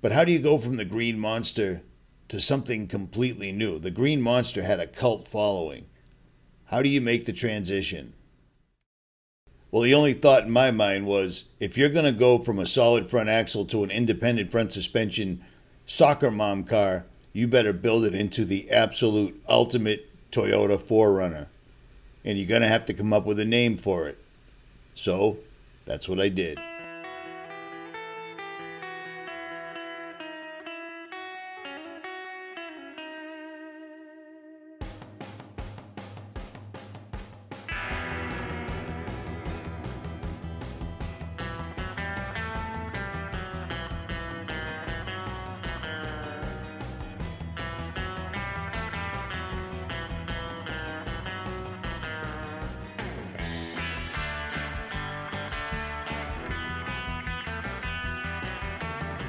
But how do you go from the Green Monster to something completely new? The Green Monster had a cult following. How do you make the transition? Well, the only thought in my mind was if you're going to go from a solid front axle to an independent front suspension soccer mom car, you better build it into the absolute ultimate Toyota 4Runner. And you're going to have to come up with a name for it. So that's what I did.